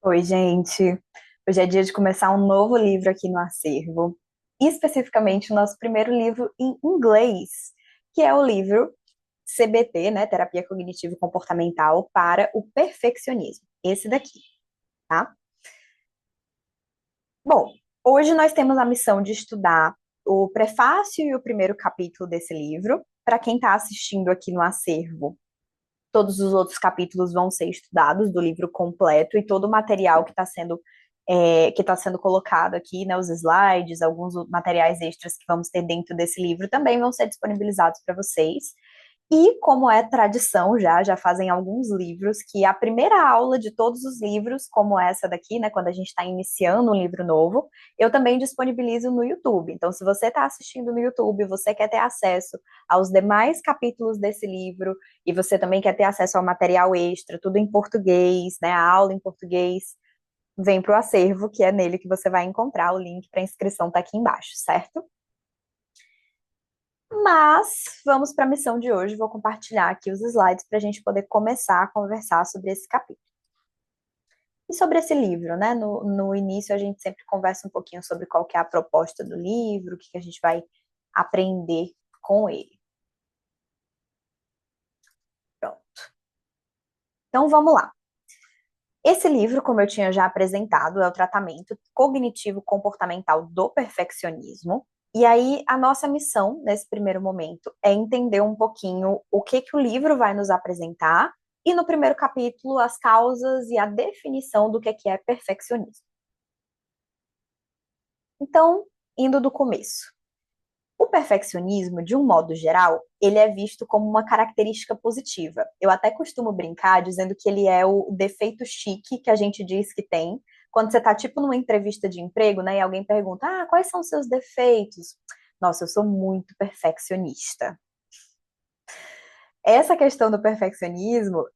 Oi, gente. Hoje é dia de começar um novo livro aqui no acervo, especificamente o nosso primeiro livro em inglês, que é o livro CBT, né, Terapia Cognitivo Comportamental para o Perfeccionismo. Esse daqui, tá? Bom, hoje nós temos a missão de estudar o prefácio e o primeiro capítulo desse livro. Para quem está assistindo aqui no acervo, todos os outros capítulos vão ser estudados do livro completo e todo o material que está sendo colocado aqui, né, os slides, alguns materiais extras que vamos ter dentro desse livro também vão ser disponibilizados para vocês. E como é tradição já fazem alguns livros que a primeira aula de todos os livros, como essa daqui, né, quando a gente está iniciando um livro novo, eu também disponibilizo no YouTube. Então, se você está assistindo no YouTube, você quer ter acesso aos demais capítulos desse livro e você também quer ter acesso ao material extra, tudo em português, né, a aula em português, vem para o acervo, que é nele que você vai encontrar o link para inscrição tá aqui embaixo, certo? Mas vamos para a missão de hoje. Vou compartilhar aqui os slides para a gente poder começar a conversar sobre esse capítulo. E sobre esse livro, né? No início a gente sempre conversa um pouquinho sobre qual que é a proposta do livro, o que que a gente vai aprender com ele. Pronto. Então vamos lá. Esse livro, como eu tinha já apresentado, é o tratamento cognitivo comportamental do perfeccionismo. E aí, a nossa missão, nesse primeiro momento, é entender um pouquinho o que que o livro vai nos apresentar, e no primeiro capítulo, as causas e a definição do que é perfeccionismo. Então, indo do começo. O perfeccionismo, de um modo geral, ele é visto como uma característica positiva. Eu até costumo brincar dizendo que ele é o defeito chique que a gente diz que tem. Quando você está, tipo, numa entrevista de emprego, né, e alguém pergunta, quais são os seus defeitos? Nossa, eu sou muito perfeccionista. Essa questão do perfeccionismo,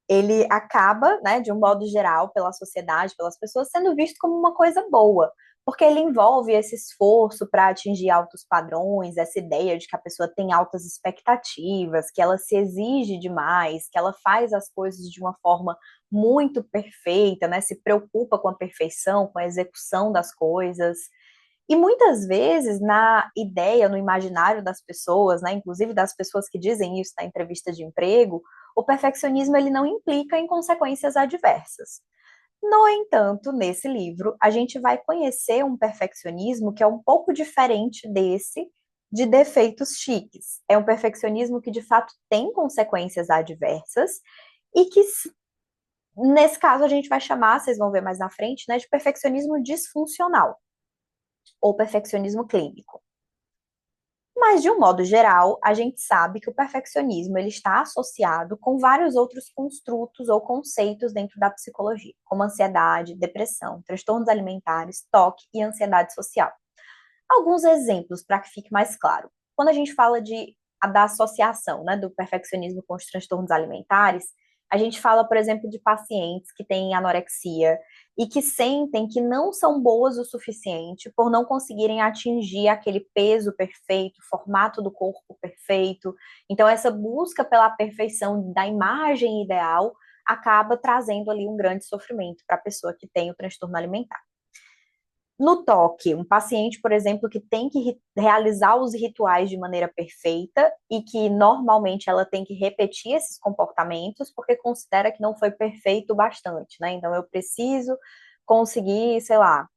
ele acaba, né, de um modo geral, pela sociedade, pelas pessoas, sendo visto como uma coisa boa, porque ele envolve esse esforço para atingir altos padrões, essa ideia de que a pessoa tem altas expectativas, que ela se exige demais, que ela faz as coisas de uma forma muito perfeita, né, se preocupa com a perfeição, com a execução das coisas. E muitas vezes, na ideia, no imaginário das pessoas, né, inclusive das pessoas que dizem isso na entrevista de emprego, o perfeccionismo ele não implica em consequências adversas. No entanto, nesse livro, a gente vai conhecer um perfeccionismo que é um pouco diferente desse de defeitos chiques. É um perfeccionismo que de fato tem consequências adversas e que nesse caso a gente vai chamar, vocês vão ver mais na frente, né, de perfeccionismo disfuncional ou perfeccionismo clínico. Mas, de um modo geral, a gente sabe que o perfeccionismo ele está associado com vários outros construtos ou conceitos dentro da psicologia, como ansiedade, depressão, transtornos alimentares, toque e ansiedade social. Alguns exemplos para que fique mais claro. Quando a gente fala da associação, né, do perfeccionismo com os transtornos alimentares, a gente fala, por exemplo, de pacientes que têm anorexia e que sentem que não são boas o suficiente por não conseguirem atingir aquele peso perfeito, formato do corpo perfeito. Então, essa busca pela perfeição da imagem ideal acaba trazendo ali um grande sofrimento para a pessoa que tem o transtorno alimentar. No toque, um paciente, por exemplo, que tem que realizar os rituais de maneira perfeita e que normalmente ela tem que repetir esses comportamentos porque considera que não foi perfeito o bastante, né? Então eu preciso conseguir, sei lá,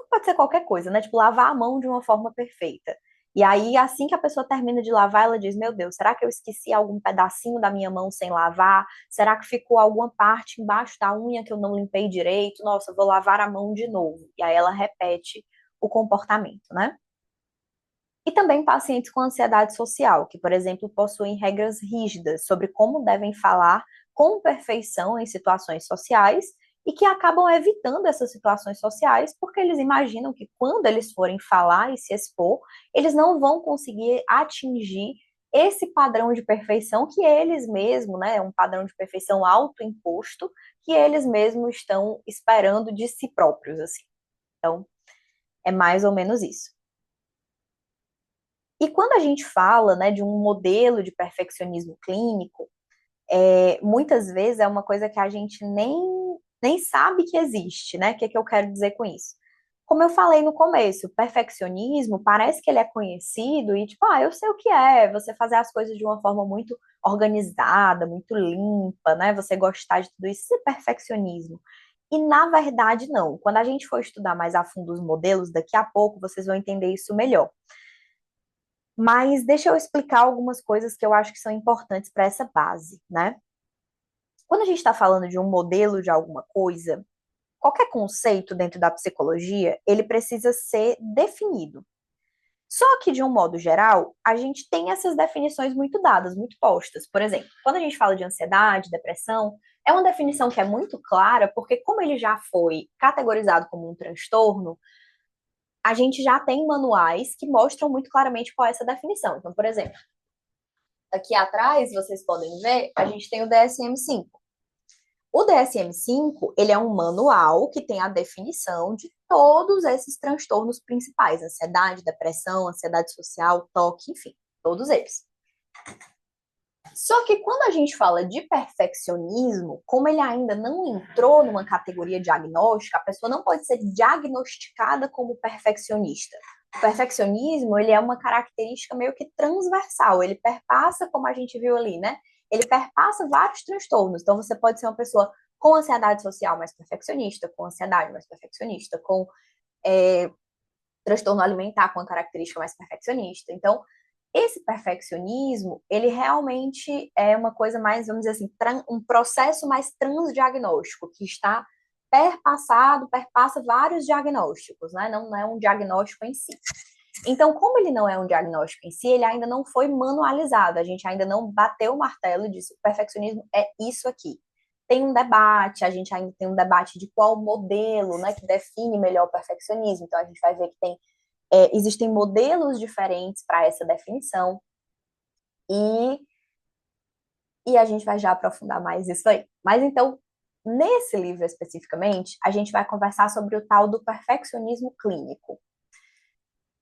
pode ser qualquer coisa, né? Tipo, lavar a mão de uma forma perfeita. E aí, assim que a pessoa termina de lavar, ela diz: Meu Deus, será que eu esqueci algum pedacinho da minha mão sem lavar? Será que ficou alguma parte embaixo da unha que eu não limpei direito? Nossa, eu vou lavar a mão de novo. E aí ela repete o comportamento, né? E também pacientes com ansiedade social, que, por exemplo, possuem regras rígidas sobre como devem falar com perfeição em situações sociais e que acabam evitando essas situações sociais porque eles imaginam que quando eles forem falar e se expor, eles não vão conseguir atingir esse padrão de perfeição que eles mesmos, né, um padrão de perfeição autoimposto que eles mesmos estão esperando de si próprios, assim. Então, é mais ou menos isso. E quando a gente fala, né, de um modelo de perfeccionismo clínico, Muitas vezes é uma coisa que a gente nem sabe que existe, né? O que é que eu quero dizer com isso? Como eu falei no começo, o perfeccionismo parece que ele é conhecido e, tipo, eu sei o que é, você fazer as coisas de uma forma muito organizada, muito limpa, né? Você gostar de tudo isso, isso é perfeccionismo. E na verdade, não. Quando a gente for estudar mais a fundo os modelos, daqui a pouco vocês vão entender isso melhor. Mas deixa eu explicar algumas coisas que eu acho que são importantes para essa base, né? Quando a gente está falando de um modelo de alguma coisa, qualquer conceito dentro da psicologia, ele precisa ser definido. Só que, de um modo geral, a gente tem essas definições muito dadas, muito postas. Por exemplo, quando a gente fala de ansiedade, depressão, é uma definição que é muito clara, porque como ele já foi categorizado como um transtorno, a gente já tem manuais que mostram muito claramente qual é essa definição. Então, por exemplo, aqui atrás, vocês podem ver, a gente tem o DSM-5. O DSM-5, ele é um manual que tem a definição de todos esses transtornos principais, ansiedade, depressão, ansiedade social, toque, enfim, todos eles. Só que quando a gente fala de perfeccionismo, como ele ainda não entrou numa categoria diagnóstica, a pessoa não pode ser diagnosticada como perfeccionista. O perfeccionismo, ele é uma característica meio que transversal, ele perpassa, como a gente viu ali, né? Ele perpassa vários transtornos. Então, você pode ser uma pessoa com ansiedade social mais perfeccionista, com ansiedade mais perfeccionista, com é, transtorno alimentar com uma característica mais perfeccionista. Então, esse perfeccionismo, ele realmente é uma coisa mais, vamos dizer assim, um processo mais transdiagnóstico, que está perpassa vários diagnósticos, né? Não é um diagnóstico em si. Então, como ele não é um diagnóstico em si, ele ainda não foi manualizado, a gente ainda não bateu o martelo e disse, o perfeccionismo é isso aqui. Tem um debate, a gente ainda tem um debate de qual modelo, né, que define melhor o perfeccionismo. Então, a gente vai ver que existem modelos diferentes para essa definição e, e a gente vai já aprofundar mais isso aí. Mas então, nesse livro especificamente, a gente vai conversar sobre o tal do perfeccionismo clínico,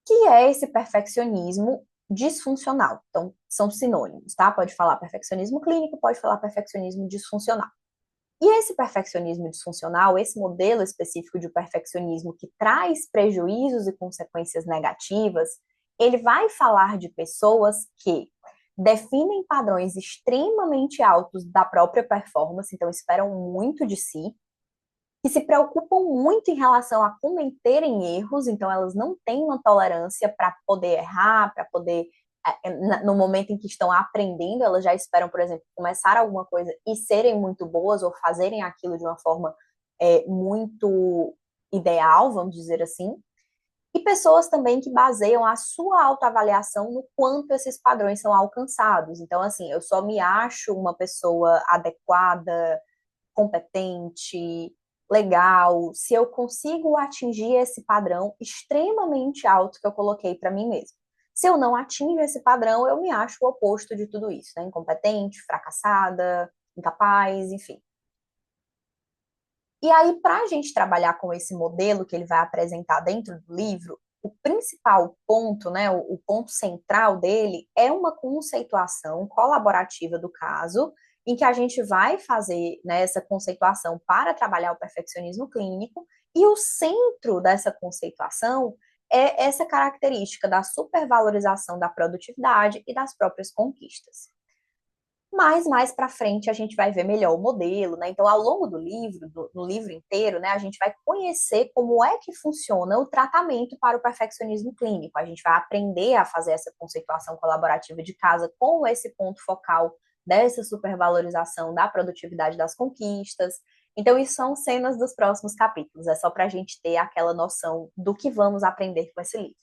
que é esse perfeccionismo disfuncional. Então, são sinônimos, tá? Pode falar perfeccionismo clínico, pode falar perfeccionismo disfuncional. E esse perfeccionismo disfuncional, esse modelo específico de perfeccionismo que traz prejuízos e consequências negativas, ele vai falar de pessoas que definem padrões extremamente altos da própria performance, então esperam muito de si, que se preocupam muito em relação a cometerem erros, então elas não têm uma tolerância para poder errar, para poder, no momento em que estão aprendendo, elas já esperam, por exemplo, começar alguma coisa e serem muito boas ou fazerem aquilo de uma forma muito ideal, vamos dizer assim. E pessoas também que baseiam a sua autoavaliação no quanto esses padrões são alcançados. Então, assim, eu só me acho uma pessoa adequada, competente, legal, se eu consigo atingir esse padrão extremamente alto que eu coloquei para mim mesmo. Se eu não atingo esse padrão, eu me acho o oposto de tudo isso, né? Incompetente, fracassada, incapaz, enfim. E aí, para a gente trabalhar com esse modelo que ele vai apresentar dentro do livro, o principal ponto, né, o ponto central dele é uma conceituação colaborativa do caso, em que a gente vai fazer, né, essa conceituação para trabalhar o perfeccionismo clínico, e o centro dessa conceituação é essa característica da supervalorização da produtividade e das próprias conquistas. Mas mais para frente a gente vai ver melhor o modelo, né? Então, ao longo do livro, no livro inteiro, né, a gente vai conhecer como é que funciona o tratamento para o perfeccionismo clínico. A gente vai aprender a fazer essa conceituação colaborativa de casa com esse ponto focal dessa supervalorização da produtividade das conquistas. Então, isso são cenas dos próximos capítulos. É só para a gente ter aquela noção do que vamos aprender com esse livro.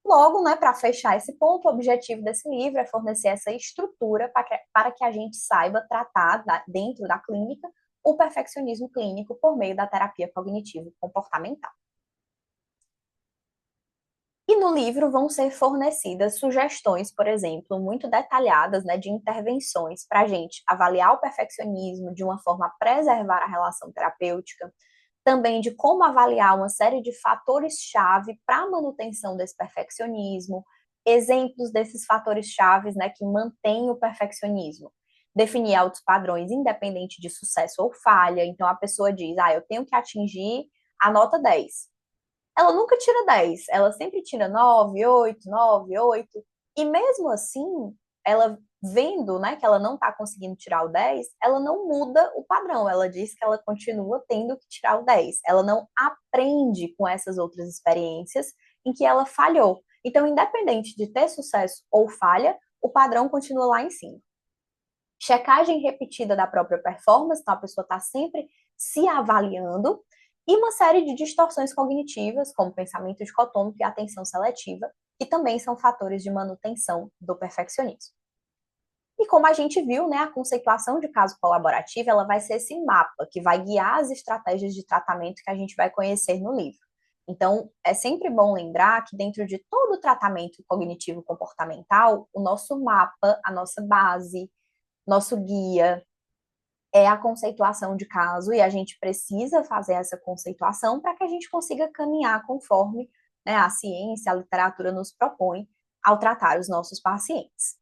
Logo, né, para fechar esse ponto, o objetivo desse livro é fornecer essa estrutura para que a gente saiba tratar dentro da clínica o perfeccionismo clínico por meio da terapia cognitivo-comportamental. E no livro vão ser fornecidas sugestões, por exemplo, muito detalhadas, né, de intervenções para a gente avaliar o perfeccionismo de uma forma a preservar a relação terapêutica, também de como avaliar uma série de fatores-chave para a manutenção desse perfeccionismo, exemplos desses fatores-chave, né, que mantêm o perfeccionismo. definir altos padrões independente de sucesso ou falha. Então a pessoa diz, eu tenho que atingir a nota 10. Ela nunca tira 10, ela sempre tira 9, 8, 9, 8. E mesmo assim, ela vendo, né, que ela não está conseguindo tirar o 10, ela não muda o padrão. Ela diz que ela continua tendo que tirar o 10. Ela não aprende com essas outras experiências em que ela falhou. Então, independente de ter sucesso ou falha, o padrão continua lá em cima. Checagem repetida da própria performance, então a pessoa está sempre se avaliando, e uma série de distorções cognitivas, como pensamento dicotômico e atenção seletiva, que também são fatores de manutenção do perfeccionismo. E como a gente viu, né, a conceituação de caso colaborativo, ela vai ser esse mapa que vai guiar as estratégias de tratamento que a gente vai conhecer no livro. Então, é sempre bom lembrar que dentro de todo o tratamento cognitivo comportamental, o nosso mapa, a nossa base, nosso guia é a conceituação de caso e a gente precisa fazer essa conceituação para que a gente consiga caminhar conforme, né, a ciência, a literatura nos propõe ao tratar os nossos pacientes.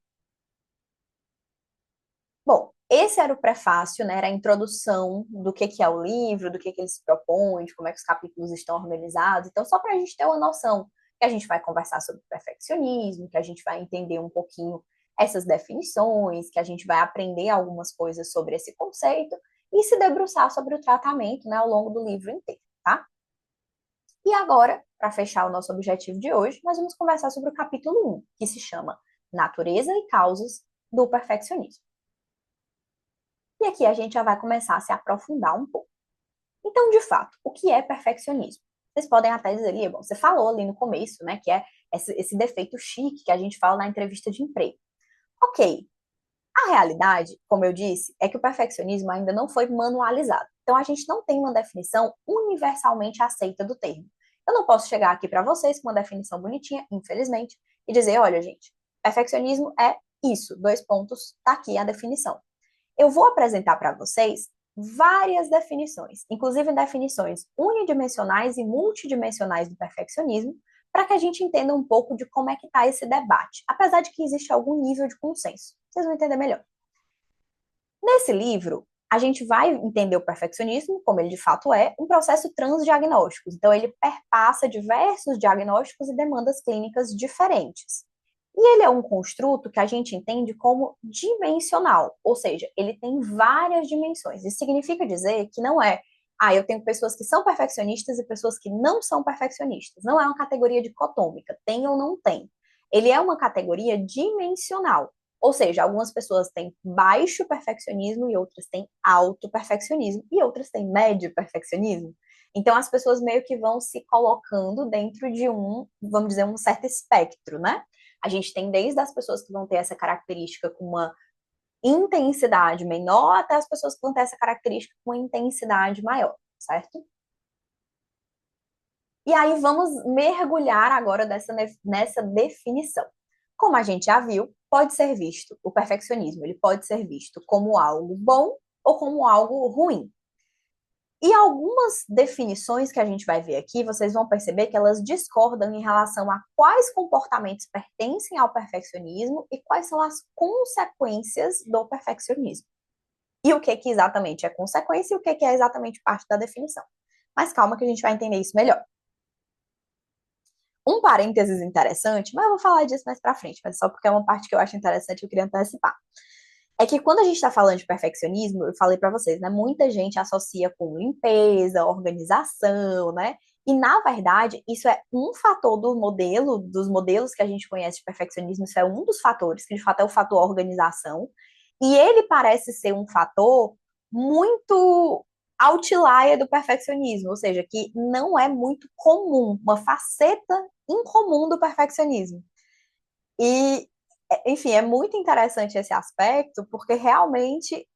Bom, esse era o prefácio, né, era a introdução do que é o livro, do que ele se propõe, de como é que os capítulos estão organizados. Então, só para a gente ter uma noção que a gente vai conversar sobre perfeccionismo, que a gente vai entender um pouquinho essas definições, que a gente vai aprender algumas coisas sobre esse conceito e se debruçar sobre o tratamento, né, ao longo do livro inteiro, tá? E agora, para fechar o nosso objetivo de hoje, nós vamos conversar sobre o capítulo 1, que se chama Natureza e Causas do Perfeccionismo. E aqui a gente já vai começar a se aprofundar um pouco. Então, de fato, o que é perfeccionismo? Vocês podem até dizer ali, bom, você falou ali no começo, né, que é esse defeito chique que a gente fala na entrevista de emprego. Ok, a realidade, como eu disse, é que o perfeccionismo ainda não foi manualizado. Então, a gente não tem uma definição universalmente aceita do termo. Eu não posso chegar aqui para vocês com uma definição bonitinha, infelizmente, e dizer, olha, gente, perfeccionismo é isso, dois pontos, tá aqui a definição. Eu vou apresentar para vocês várias definições, inclusive definições unidimensionais e multidimensionais do perfeccionismo, para que a gente entenda um pouco de como é que está esse debate, apesar de que existe algum nível de consenso. Vocês vão entender melhor. Nesse livro, a gente vai entender o perfeccionismo, como ele de fato é, um processo transdiagnóstico. Então, ele perpassa diversos diagnósticos e demandas clínicas diferentes. E ele é um construto que a gente entende como dimensional, ou seja, ele tem várias dimensões. Isso significa dizer que não é, eu tenho pessoas que são perfeccionistas e pessoas que não são perfeccionistas. Não é uma categoria dicotômica, tem ou não tem. Ele é uma categoria dimensional, ou seja, algumas pessoas têm baixo perfeccionismo e outras têm alto perfeccionismo e outras têm médio perfeccionismo. Então as pessoas meio que vão se colocando dentro de vamos dizer, um certo espectro, né? A gente tem desde as pessoas que vão ter essa característica com uma intensidade menor até as pessoas que vão ter essa característica com uma intensidade maior, certo? E aí vamos mergulhar agora nessa definição. Como a gente já viu, pode ser visto, o perfeccionismo, ele pode ser visto como algo bom ou como algo ruim. E algumas definições que a gente vai ver aqui, vocês vão perceber que elas discordam em relação a quais comportamentos pertencem ao perfeccionismo e quais são as consequências do perfeccionismo. E o que exatamente é consequência e o que é exatamente parte da definição. Mas calma que a gente vai entender isso melhor. Um parênteses interessante, mas eu vou falar disso mais pra frente, mas só porque é uma parte que eu acho interessante e eu queria antecipar. É que quando a gente está falando de perfeccionismo, eu falei para vocês, né? Muita gente associa com limpeza, organização, né? E na verdade, isso é um fator dos modelos que a gente conhece de perfeccionismo, isso é um dos fatores, que de fato é o fator organização. E ele parece ser um fator muito outlier do perfeccionismo, ou seja, que não é muito comum, uma faceta incomum do perfeccionismo. E enfim, é muito interessante esse aspecto, porque realmente,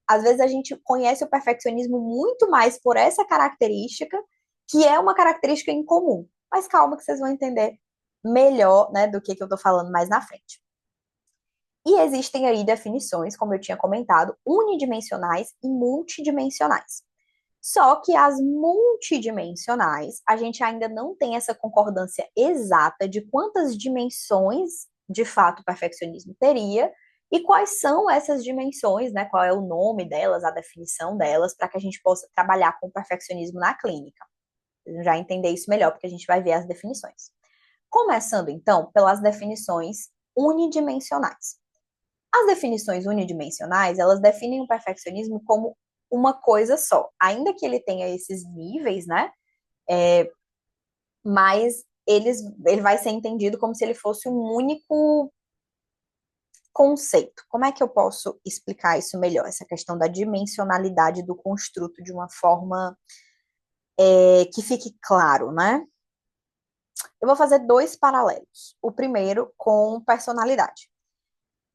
às vezes, a gente conhece o perfeccionismo muito mais por essa característica, que é uma característica incomum. Mas calma que vocês vão entender melhor, né, do que eu estou falando mais na frente. E existem aí definições, como eu tinha comentado, unidimensionais e multidimensionais. Só que as multidimensionais, a gente ainda não tem essa concordância exata de quantas dimensões de fato o perfeccionismo teria, E quais são essas dimensões, né? Qual é o nome delas, a definição delas, para que a gente possa trabalhar com o perfeccionismo na clínica. Já entender isso melhor, porque a gente vai ver as definições. Começando, então, pelas definições unidimensionais. As definições unidimensionais, elas definem o perfeccionismo como uma coisa só, ainda que ele tenha esses níveis, né? Mas ele vai ser entendido como se ele fosse um único conceito. Como é que eu posso explicar isso melhor? Essa questão da dimensionalidade do construto de uma forma que fique claro, né? Eu vou fazer dois paralelos. O primeiro com personalidade.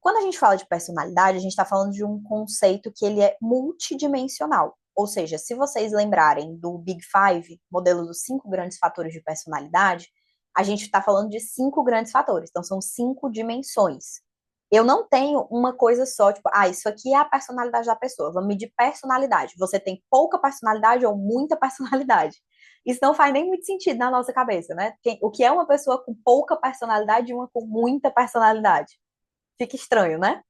Quando a gente fala de personalidade, a gente está falando de um conceito que ele é multidimensional. Ou seja, se vocês lembrarem do Big Five, modelo dos 5 grandes fatores de personalidade, a gente está falando de 5 grandes fatores. Então, são 5 dimensões. Eu não tenho uma coisa só, tipo, isso aqui é a personalidade da pessoa. Vamos medir personalidade. Você tem pouca personalidade ou muita personalidade. Isso não faz nem muito sentido na nossa cabeça, né? O que é uma pessoa com pouca personalidade e uma com muita personalidade? Fica estranho, né?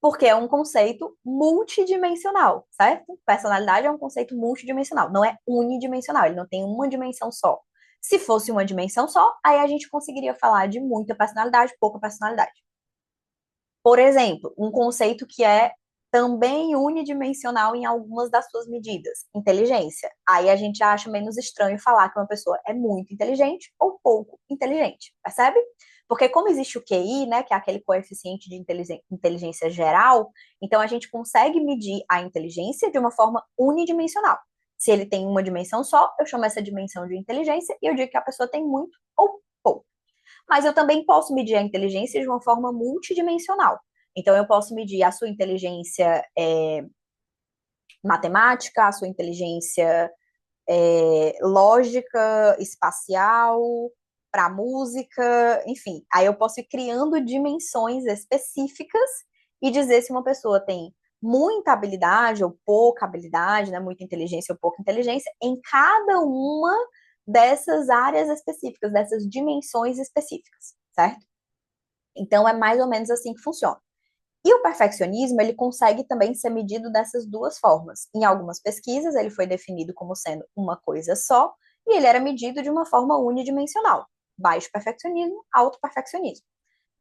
Porque é um conceito multidimensional, certo? Personalidade é um conceito multidimensional, não é unidimensional, ele não tem uma dimensão só. Se fosse uma dimensão só, aí a gente conseguiria falar de muita personalidade, pouca personalidade. Por exemplo, um conceito que é também unidimensional em algumas das suas medidas, inteligência. Aí a gente acha menos estranho falar que uma pessoa é muito inteligente ou pouco inteligente, percebe? Porque como existe o QI, né, que é aquele coeficiente de inteligência geral, então a gente consegue medir a inteligência de uma forma unidimensional. Se ele tem uma dimensão só, eu chamo essa dimensão de inteligência e eu digo que a pessoa tem muito ou pouco. Mas eu também posso medir a inteligência de uma forma multidimensional. Então, eu posso medir a sua inteligência matemática, a sua inteligência lógica, espacial, para música, enfim. Aí eu posso ir criando dimensões específicas e dizer se uma pessoa tem muita habilidade ou pouca habilidade, né, muita inteligência ou pouca inteligência, em cada uma dessas áreas específicas, dessas dimensões específicas, certo? Então é mais ou menos assim que funciona. E o perfeccionismo, ele consegue também ser medido dessas duas formas. Em algumas pesquisas, ele foi definido como sendo uma coisa só, e ele era medido de uma forma unidimensional. Baixo perfeccionismo, alto perfeccionismo.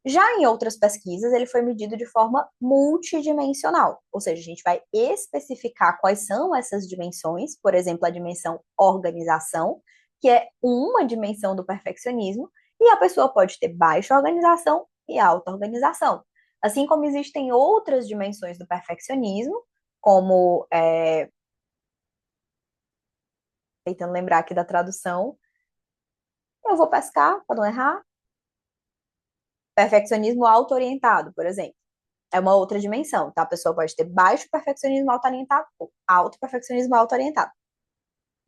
Já em outras pesquisas, ele foi medido de forma multidimensional, ou seja, a gente vai especificar quais são essas dimensões, por exemplo, a dimensão organização, que é uma dimensão do perfeccionismo, e a pessoa pode ter baixa organização e alta organização. Assim como existem outras dimensões do perfeccionismo, como, tentando lembrar aqui da tradução, eu vou pescar, para não errar, perfeccionismo auto-orientado, por exemplo. É uma outra dimensão, tá? A pessoa pode ter baixo perfeccionismo auto-orientado ou alto perfeccionismo auto-orientado.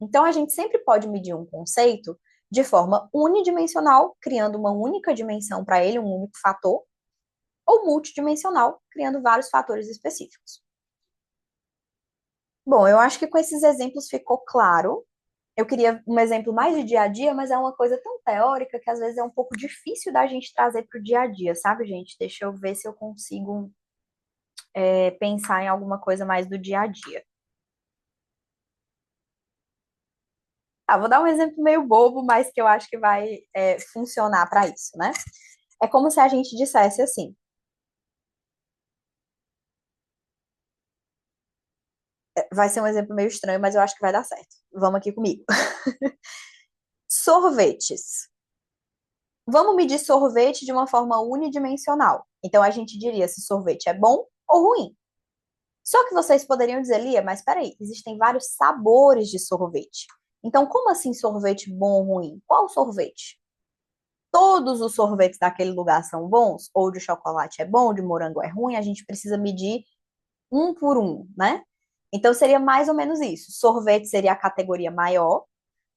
Então, a gente sempre pode medir um conceito de forma unidimensional, criando uma única dimensão para ele, um único fator, ou multidimensional, criando vários fatores específicos. Bom, eu acho que com esses exemplos ficou claro. Eu queria um exemplo mais de dia a dia, mas é uma coisa tão teórica que às vezes é um pouco difícil da gente trazer para o dia a dia, sabe, gente? Deixa eu ver se eu consigo pensar em alguma coisa mais do dia a dia. Vou dar um exemplo meio bobo, mas que eu acho que vai funcionar para isso, né? É como se a gente dissesse assim: vai ser um exemplo meio estranho, mas eu acho que vai dar certo. Vamos aqui comigo. Sorvetes. Vamos medir sorvete de uma forma unidimensional. Então a gente diria se sorvete é bom ou ruim. Só que vocês poderiam dizer, Lia, mas peraí, existem vários sabores de sorvete. Então, como assim sorvete bom ou ruim? Qual sorvete? Todos os sorvetes daquele lugar são bons? Ou de chocolate é bom, de morango é ruim? A gente precisa medir um por um, né? Então, seria mais ou menos isso. Sorvete seria a categoria maior.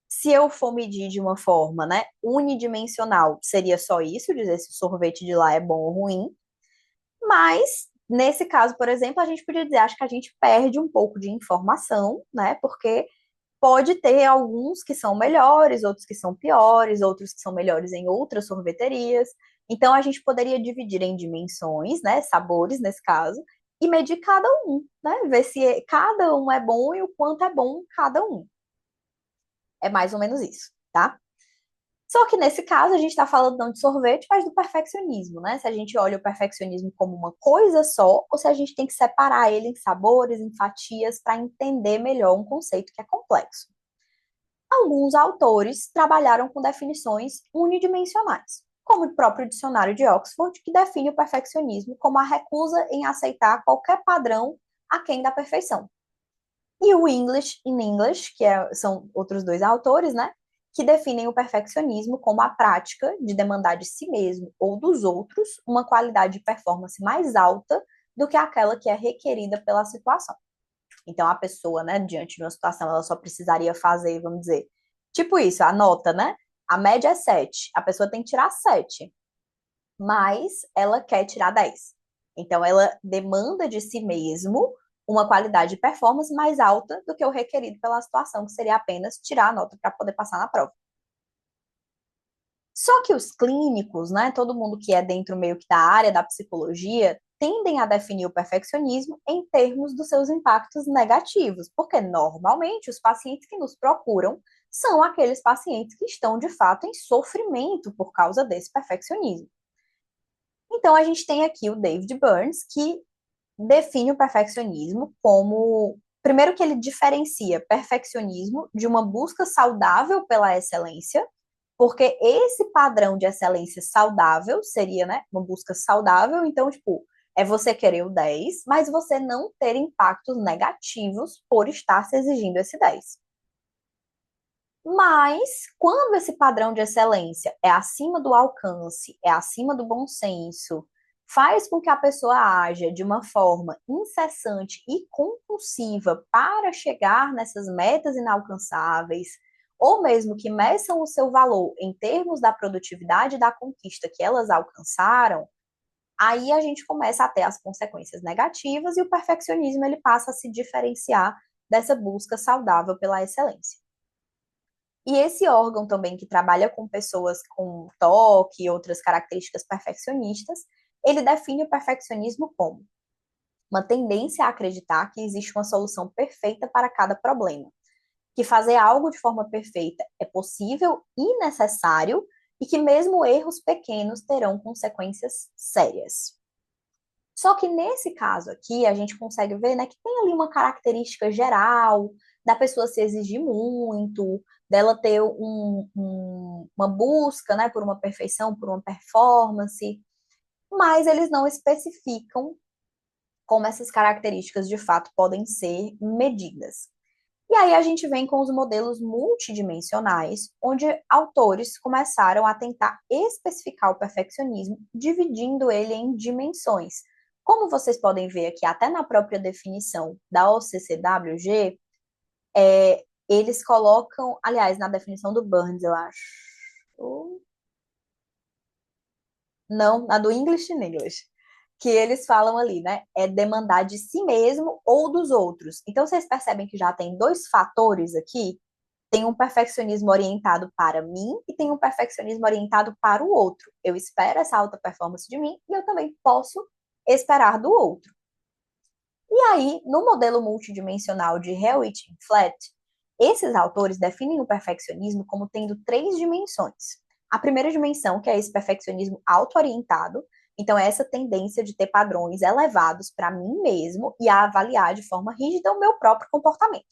Se eu for medir de uma forma, né, unidimensional, seria só isso, dizer se o sorvete de lá é bom ou ruim. Mas, nesse caso, por exemplo, a gente podia dizer, acho que a gente perde um pouco de informação, né? Porque pode ter alguns que são melhores, outros que são piores, outros que são melhores em outras sorveterias. Então, a gente poderia dividir em dimensões, né, sabores nesse caso, e medir cada um, né, ver se cada um é bom e o quanto é bom cada um. É mais ou menos isso, tá? Só que nesse caso a gente está falando não de sorvete, mas do perfeccionismo, né? Se a gente olha o perfeccionismo como uma coisa só, ou se a gente tem que separar ele em sabores, em fatias, para entender melhor um conceito que é complexo. Alguns autores trabalharam com definições unidimensionais, como o próprio dicionário de Oxford, que define o perfeccionismo como a recusa em aceitar qualquer padrão aquém da perfeição. E o English in English, são outros dois autores, né? Que definem o perfeccionismo como a prática de demandar de si mesmo ou dos outros uma qualidade de performance mais alta do que aquela que é requerida pela situação. Então, a pessoa, né, diante de uma situação, ela só precisaria fazer, vamos dizer, tipo isso, a nota, né? A média é 7, a pessoa tem que tirar 7, mas ela quer tirar 10. Então, ela demanda de si mesmo uma qualidade de performance mais alta do que o requerido pela situação, que seria apenas tirar a nota para poder passar na prova. Só que os clínicos, né, todo mundo que é dentro meio que da área da psicologia, tendem a definir o perfeccionismo em termos dos seus impactos negativos, porque normalmente os pacientes que nos procuram são aqueles pacientes que estão de fato em sofrimento por causa desse perfeccionismo. Então a gente tem aqui o David Burns, que define o perfeccionismo como, primeiro que ele diferencia perfeccionismo de uma busca saudável pela excelência, porque esse padrão de excelência saudável seria, né, uma busca saudável, então, tipo, é você querer o 10, mas você não ter impactos negativos por estar se exigindo esse 10. Mas, quando esse padrão de excelência é acima do alcance, é acima do bom senso, faz com que a pessoa haja de uma forma incessante e compulsiva para chegar nessas metas inalcançáveis, ou mesmo que meçam o seu valor em termos da produtividade da conquista que elas alcançaram, aí a gente começa a ter as consequências negativas e o perfeccionismo ele passa a se diferenciar dessa busca saudável pela excelência. E esse órgão também que trabalha com pessoas com toque e outras características perfeccionistas, ele define o perfeccionismo como uma tendência a acreditar que existe uma solução perfeita para cada problema, que fazer algo de forma perfeita é possível e necessário, e que mesmo erros pequenos terão consequências sérias. Só que nesse caso aqui, a gente consegue ver, né, que tem ali uma característica geral da pessoa se exigir muito, dela ter uma busca, né, por uma perfeição, por uma performance, mas eles não especificam como essas características de fato podem ser medidas. E aí a gente vem com os modelos multidimensionais, onde autores começaram a tentar especificar o perfeccionismo, dividindo ele em dimensões. Como vocês podem ver aqui, até na própria definição da OCCWG, eles colocam, aliás, na definição do Burns, eu acho. Não, na do English in English. Que eles falam ali, né? É demandar de si mesmo ou dos outros. Então, vocês percebem que já tem dois fatores aqui. Tem um perfeccionismo orientado para mim e tem um perfeccionismo orientado para o outro. Eu espero essa alta performance de mim e eu também posso esperar do outro. E aí, no modelo multidimensional de Hewitt e Flat, esses autores definem o perfeccionismo como tendo três dimensões. A primeira dimensão, que é esse perfeccionismo auto-orientado, então é essa tendência de ter padrões elevados para mim mesmo e a avaliar de forma rígida o meu próprio comportamento.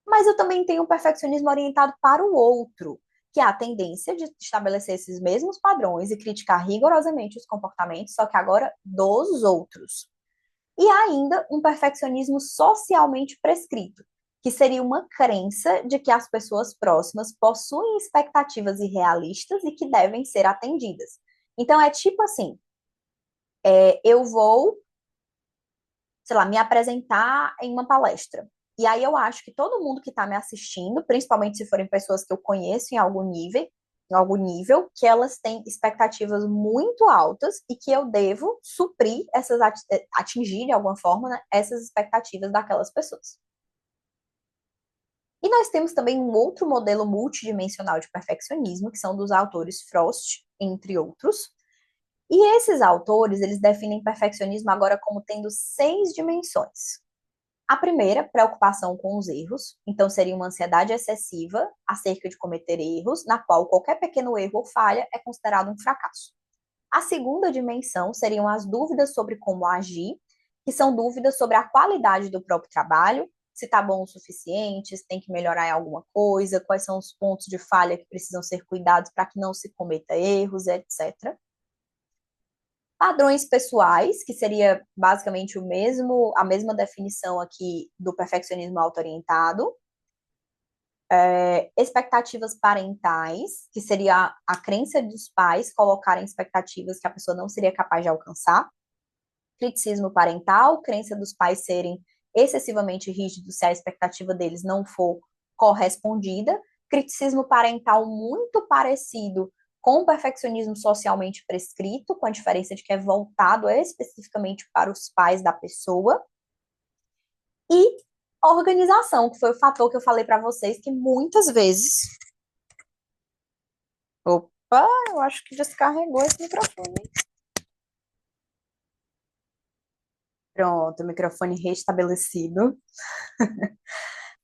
Mas eu também tenho um perfeccionismo orientado para o outro, que é a tendência de estabelecer esses mesmos padrões e criticar rigorosamente os comportamentos, só que agora dos outros. E ainda um perfeccionismo socialmente prescrito, que seria uma crença de que as pessoas próximas possuem expectativas irrealistas e que devem ser atendidas. Então é tipo assim, eu vou, sei lá, me apresentar em uma palestra. E aí eu acho que todo mundo que está me assistindo, principalmente se forem pessoas que eu conheço em algum nível, que elas têm expectativas muito altas e que eu devo suprir atingir de alguma forma, né, essas expectativas daquelas pessoas. E nós temos também um outro modelo multidimensional de perfeccionismo, que são dos autores Frost, entre outros, E esses autores, eles definem perfeccionismo agora como tendo 6 dimensões. A primeira, preocupação com os erros, então seria uma ansiedade excessiva acerca de cometer erros, na qual qualquer pequeno erro ou falha é considerado um fracasso. A segunda dimensão seriam as dúvidas sobre como agir, que são dúvidas sobre a qualidade do próprio trabalho, se está bom o suficiente, se tem que melhorar em alguma coisa, quais são os pontos de falha que precisam ser cuidados para que não se cometa erros, etc. Padrões pessoais, que seria basicamente a mesma definição aqui do perfeccionismo auto-orientado. Expectativas parentais, que seria a crença dos pais colocarem expectativas que a pessoa não seria capaz de alcançar. Criticismo parental, crença dos pais serem excessivamente rígidos se a expectativa deles não for correspondida. Criticismo parental muito parecido com o perfeccionismo socialmente prescrito, com a diferença de que é voltado especificamente para os pais da pessoa. E organização, que foi o fator que eu falei para vocês que muitas vezes. Opa, eu acho que descarregou esse microfone. Pronto, microfone restabelecido.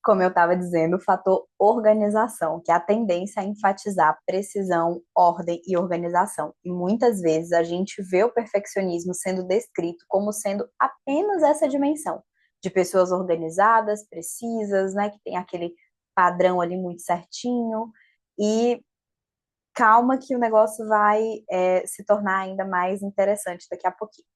Como eu estava dizendo, o fator organização, que é a tendência a enfatizar precisão, ordem e organização. E muitas vezes a gente vê o perfeccionismo sendo descrito como sendo apenas essa dimensão, de pessoas organizadas, precisas, né, que tem aquele padrão ali muito certinho, e calma que o negócio vai se tornar ainda mais interessante daqui a pouquinho.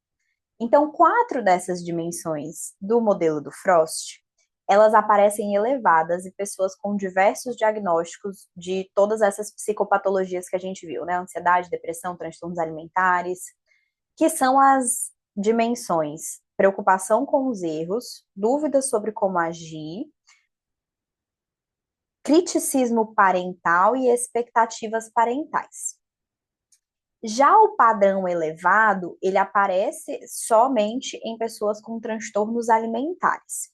Então, 4 dessas dimensões do modelo do Frost, elas aparecem elevadas em pessoas com diversos diagnósticos de todas essas psicopatologias que a gente viu, né? Ansiedade, depressão, transtornos alimentares, que são as dimensões preocupação com os erros, dúvidas sobre como agir, criticismo parental e expectativas parentais. Já o padrão elevado, ele aparece somente em pessoas com transtornos alimentares.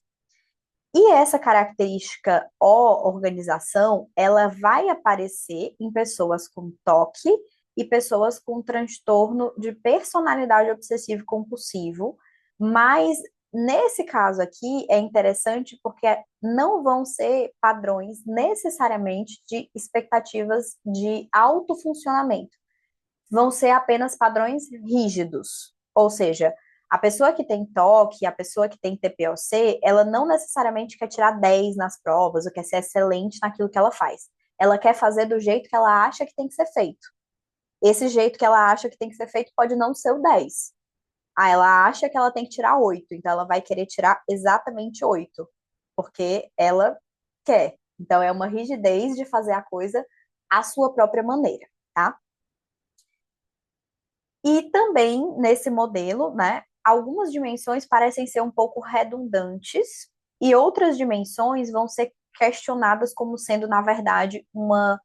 E essa característica organização, ela vai aparecer em pessoas com toque e pessoas com transtorno de personalidade obsessivo compulsivo, mas nesse caso aqui é interessante porque não vão ser padrões necessariamente de expectativas de autofuncionamento, vão ser apenas padrões rígidos. Ou seja, a pessoa que tem TOC, a pessoa que tem TPOC, ela não necessariamente quer tirar 10 nas provas ou quer ser excelente naquilo que ela faz. Ela quer fazer do jeito que ela acha que tem que ser feito. Esse jeito que ela acha que tem que ser feito pode não ser o 10. Ah, ela acha que ela tem que tirar 8, então ela vai querer tirar exatamente 8, porque ela quer. Então é uma rigidez de fazer a coisa à sua própria maneira, tá? E também nesse modelo, né, algumas dimensões parecem ser um pouco redundantes e outras dimensões vão ser questionadas como sendo, na verdade, uma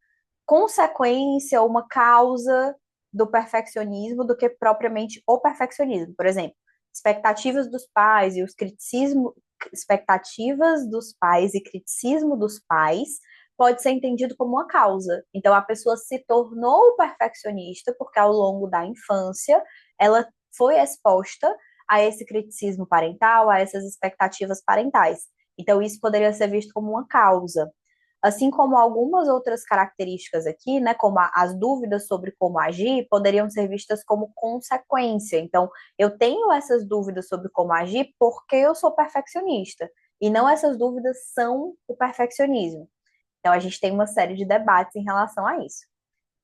consequência ou uma causa do perfeccionismo do que propriamente o perfeccionismo. Por exemplo, expectativas dos pais e os criticismo, expectativas dos pais e criticismo dos pais pode ser entendido como uma causa. Então, a pessoa se tornou perfeccionista porque, ao longo da infância, ela foi exposta a esse criticismo parental, a essas expectativas parentais. Então, isso poderia ser visto como uma causa. Assim como algumas outras características aqui, né, como as dúvidas sobre como agir, poderiam ser vistas como consequência. Então, eu tenho essas dúvidas sobre como agir porque eu sou perfeccionista, e não essas dúvidas são o perfeccionismo. Então, a gente tem uma série de debates em relação a isso.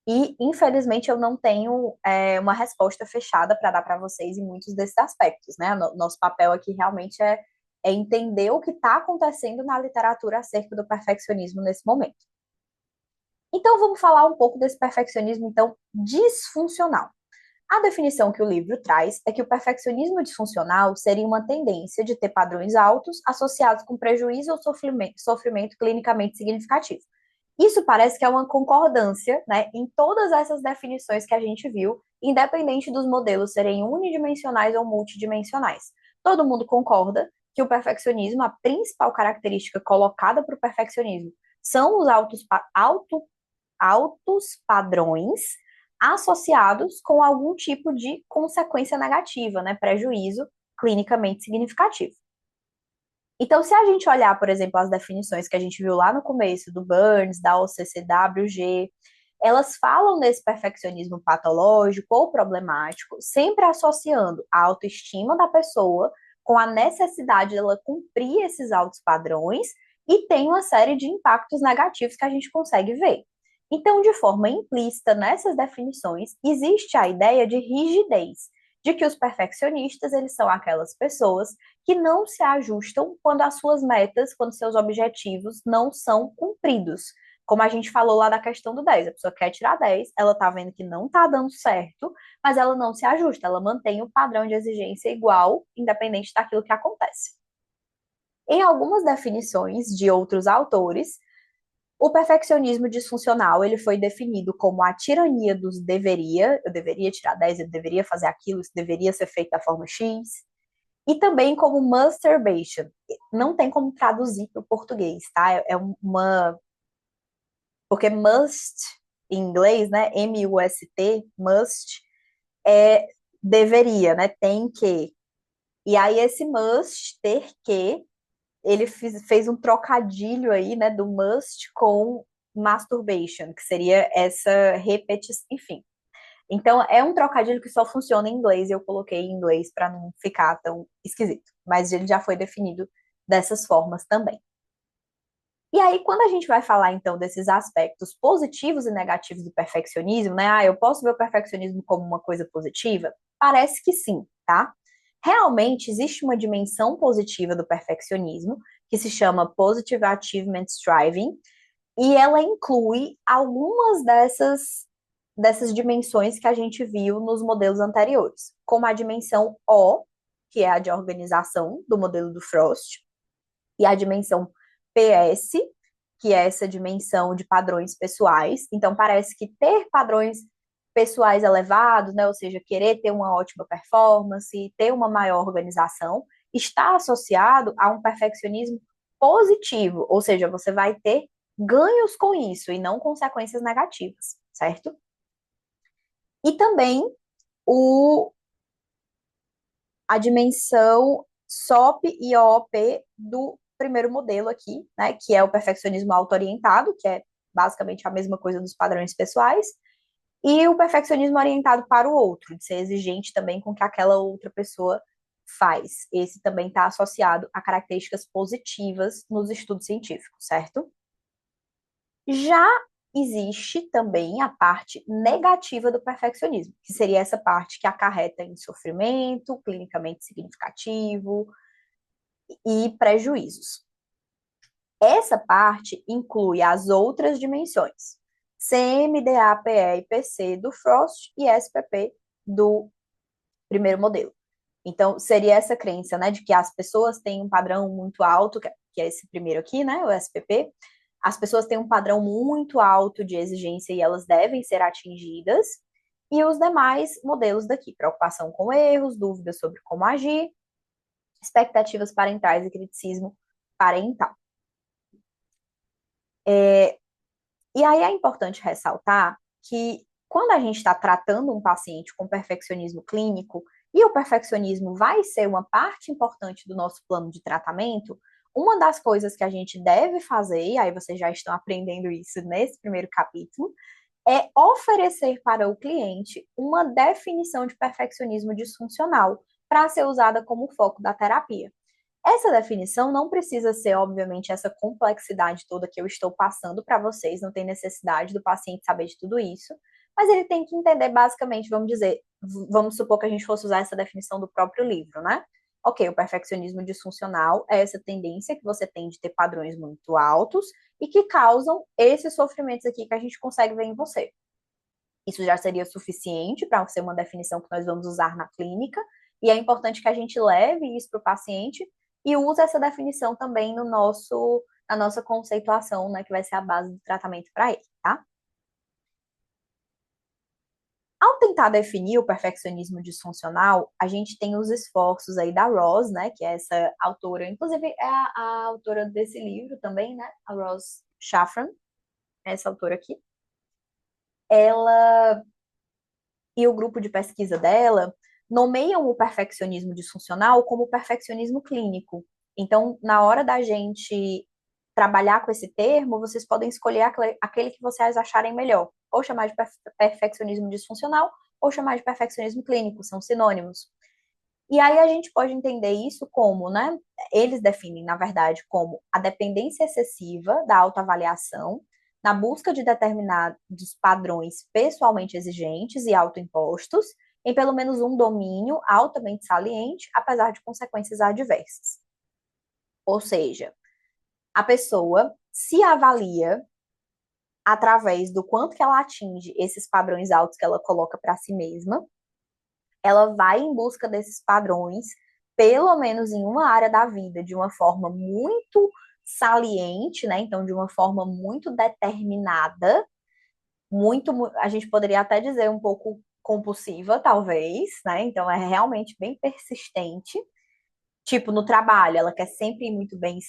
E, infelizmente, eu não tenho uma resposta fechada para dar para vocês em muitos desses aspectos, né? Nosso papel aqui realmente é entender o que está acontecendo na literatura acerca do perfeccionismo nesse momento. Então, vamos falar um pouco desse perfeccionismo, então, disfuncional. A definição que o livro traz é que o perfeccionismo disfuncional seria uma tendência de ter padrões altos associados com prejuízo ou sofrimento clinicamente significativo. Isso parece que é uma concordância, né, em todas essas definições que a gente viu, independente dos modelos serem unidimensionais ou multidimensionais. Todo mundo concorda que o perfeccionismo, a principal característica colocada para o perfeccionismo, são os altos padrões associados com algum tipo de consequência negativa, né, prejuízo clinicamente significativo. Então, se a gente olhar, por exemplo, as definições que a gente viu lá no começo do Burns, da OCCWG, elas falam desse perfeccionismo patológico ou problemático, sempre associando a autoestima da pessoa com a necessidade dela cumprir esses altos padrões e tem uma série de impactos negativos que a gente consegue ver. Então, de forma implícita nessas definições, existe a ideia de rigidez, de que os perfeccionistas, eles são aquelas pessoas que não se ajustam quando as suas metas, quando seus objetivos não são cumpridos. Como a gente falou lá da questão do 10, a pessoa quer tirar 10, ela tá vendo que não tá dando certo, mas ela não se ajusta, ela mantém o padrão de exigência igual, independente daquilo que acontece. Em algumas definições de outros autores, o perfeccionismo disfuncional, ele foi definido como a tirania dos deveria, eu deveria tirar 10, eu deveria fazer aquilo, isso deveria ser feito da forma X, e também como masturbation. Não tem como traduzir para o português, tá? É uma... Porque must, em inglês, né? M-U-S-T, must, é deveria, né? Tem que. E aí esse must, ter que, ele fez um trocadilho aí, né? Do must com masturbation, que seria essa repetição, enfim. Então, é um trocadilho que só funciona em inglês, e eu coloquei em inglês para não ficar tão esquisito. Mas ele já foi definido dessas formas também. E aí, quando a gente vai falar, então, desses aspectos positivos e negativos do perfeccionismo, né? Ah, eu posso ver o perfeccionismo como uma coisa positiva? Parece que sim, tá? Realmente existe uma dimensão positiva do perfeccionismo, que se chama Positive Achievement Striving, e ela inclui algumas dessas dimensões que a gente viu nos modelos anteriores, como a dimensão O, que é a de organização do modelo do Frost, e a dimensão PS, que é essa dimensão de padrões pessoais. Então, parece que ter padrões pessoais elevados, né, ou seja, querer ter uma ótima performance, ter uma maior organização, está associado a um perfeccionismo positivo, ou seja, você vai ter ganhos com isso e não consequências negativas, certo? E também o, a dimensão SOP e OOP do primeiro modelo aqui, né, que é o perfeccionismo auto-orientado, que é basicamente a mesma coisa dos padrões pessoais, e o perfeccionismo orientado para o outro, de ser exigente também com o que aquela outra pessoa faz. Esse também está associado a características positivas nos estudos científicos, certo? Já existe também a parte negativa do perfeccionismo, que seria essa parte que acarreta em sofrimento, clinicamente significativo e prejuízos. Essa parte inclui as outras dimensões, CMDA, PE e PC do Frost e SPP do primeiro modelo. Então, seria essa crença, né, de que as pessoas têm um padrão muito alto, que é esse primeiro aqui, né, o SPP, as pessoas têm um padrão muito alto de exigência e elas devem ser atingidas, e os demais modelos daqui, preocupação com erros, dúvidas sobre como agir, expectativas parentais e criticismo parental. E aí é importante ressaltar que quando a gente está tratando um paciente com perfeccionismo clínico, e o perfeccionismo vai ser uma parte importante do nosso plano de tratamento, uma das coisas que a gente deve fazer, e aí vocês já estão aprendendo isso nesse primeiro capítulo, é oferecer para o cliente uma definição de perfeccionismo disfuncional para ser usada como foco da terapia. Essa definição não precisa ser, obviamente, essa complexidade toda que eu estou passando para vocês, não tem necessidade do paciente saber de tudo isso, mas ele tem que entender basicamente, vamos dizer, vamos supor que a gente fosse usar essa definição do próprio livro, né? Ok, o perfeccionismo disfuncional é essa tendência que você tem de ter padrões muito altos e que causam esses sofrimentos aqui que a gente consegue ver em você. Isso já seria suficiente para ser uma definição que nós vamos usar na clínica, e é importante que a gente leve isso para o paciente e use essa definição também no na nossa conceituação, né, que vai ser a base do tratamento para ele, tá? Ao tentar definir o perfeccionismo disfuncional, a gente tem os esforços aí da Ross, né, que é essa autora, inclusive é a autora desse livro também, né, a Ross Shafran, essa autora aqui. Ela e o grupo de pesquisa dela nomeiam o perfeccionismo disfuncional como perfeccionismo clínico. Então, na hora da gente trabalhar com esse termo, vocês podem escolher aquele que vocês acharem melhor, ou chamar de perfeccionismo disfuncional, ou chamar de perfeccionismo clínico, são sinônimos. E aí a gente pode entender isso como, né? Eles definem, na verdade, como a dependência excessiva da autoavaliação na busca de determinados padrões pessoalmente exigentes e autoimpostos, em pelo menos um domínio altamente saliente, apesar de consequências adversas. Ou seja, a pessoa se avalia através do quanto que ela atinge esses padrões altos que ela coloca para si mesma, ela vai em busca desses padrões, pelo menos em uma área da vida, de uma forma muito saliente, né? Então, de uma forma muito determinada, muito, a gente poderia até dizer um pouco compulsiva, talvez, né? Então, é realmente bem persistente. Tipo, no trabalho, ela quer sempre muito bem,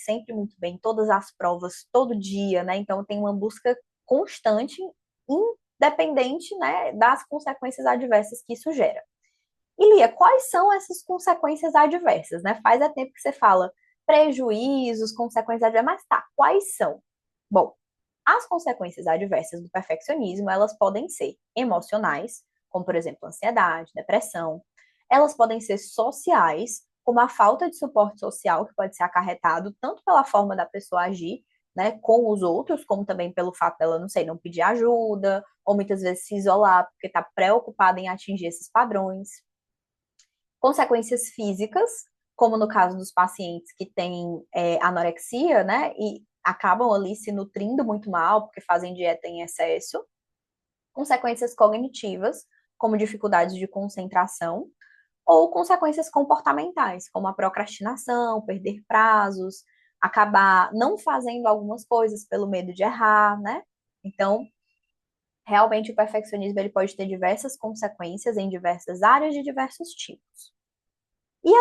todas as provas, todo dia, né? Então, tem uma busca constante, independente, né, das consequências adversas que isso gera. E Lia, quais são essas consequências adversas, né? Faz tempo que você fala prejuízos, consequências adversas, mas tá, quais são? Bom, as consequências adversas do perfeccionismo, elas podem ser emocionais, como por exemplo, ansiedade, depressão. Elas podem ser sociais, como a falta de suporte social que pode ser acarretado tanto pela forma da pessoa agir, né, com os outros, como também pelo fato dela, não sei, não pedir ajuda, ou muitas vezes se isolar porque está preocupada em atingir esses padrões. Consequências físicas, como no caso dos pacientes que têm anorexia, né, e acabam ali se nutrindo muito mal porque fazem dieta em excesso. Consequências cognitivas, como dificuldades de concentração, ou consequências comportamentais, como a procrastinação, perder prazos, acabar não fazendo algumas coisas pelo medo de errar, né? Então, realmente o perfeccionismo ele pode ter diversas consequências em diversas áreas de diversos tipos. E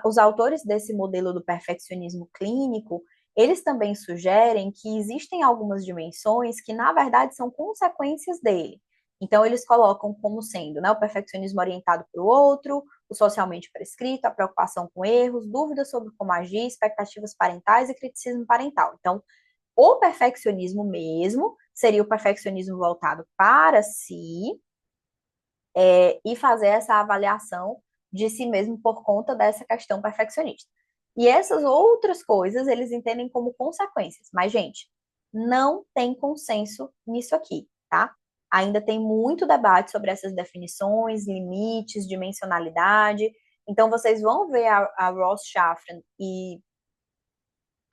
os autores desse modelo do perfeccionismo clínico, eles também sugerem que existem algumas dimensões que, na verdade, são consequências dele. Então, eles colocam como sendo, né, o perfeccionismo orientado para o outro, o socialmente prescrito, a preocupação com erros, dúvidas sobre como agir, expectativas parentais e criticismo parental. Então, o perfeccionismo mesmo seria o perfeccionismo voltado para si, e fazer essa avaliação de si mesmo por conta dessa questão perfeccionista. E essas outras coisas eles entendem como consequências. Mas, gente, não tem consenso nisso aqui, tá? Ainda tem muito debate sobre essas definições, limites, dimensionalidade. Então, vocês vão ver a Ross Shafran e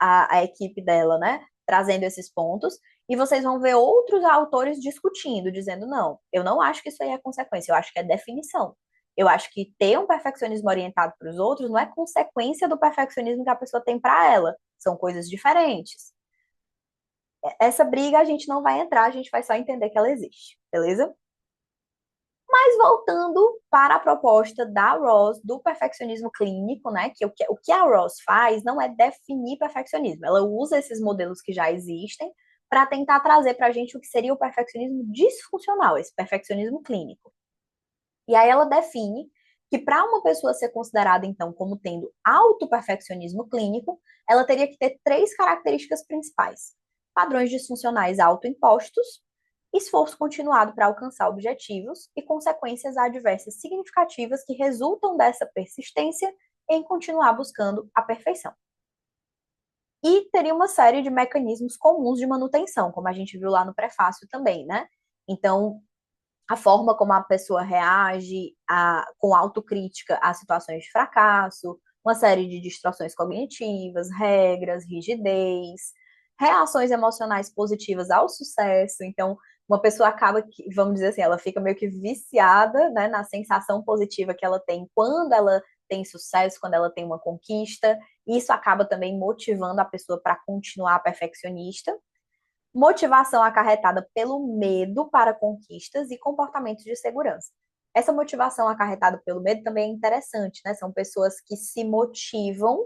a equipe dela, né, trazendo esses pontos, e vocês vão ver outros autores discutindo, dizendo, não, eu não acho que isso aí é consequência, eu acho que é definição. Eu acho que ter um perfeccionismo orientado para os outros não é consequência do perfeccionismo que a pessoa tem para ela, são coisas diferentes. Essa briga a gente não vai entrar, a gente vai só entender que ela existe, beleza? Mas voltando para a proposta da Ross do perfeccionismo clínico, né? Que o que a Ross faz não é definir perfeccionismo, ela usa esses modelos que já existem para tentar trazer para a gente o que seria o perfeccionismo disfuncional, esse perfeccionismo clínico. E aí ela define que para uma pessoa ser considerada, então, como tendo autoperfeccionismo clínico, ela teria que ter três características principais: padrões disfuncionais autoimpostos, esforço continuado para alcançar objetivos e consequências adversas significativas que resultam dessa persistência em continuar buscando a perfeição. E teria uma série de mecanismos comuns de manutenção, como a gente viu lá no prefácio também, né? Então, a forma como a pessoa reage com autocrítica a situações de fracasso, uma série de distorções cognitivas, regras, rigidez, reações emocionais positivas ao sucesso. Então, uma pessoa acaba, vamos dizer assim, ela fica meio que viciada, né, na sensação positiva que ela tem quando ela tem sucesso, quando ela tem uma conquista. Isso acaba também motivando a pessoa para continuar perfeccionista. Motivação acarretada pelo medo para conquistas e comportamentos de segurança. Essa motivação acarretada pelo medo também é interessante, né? São pessoas que se motivam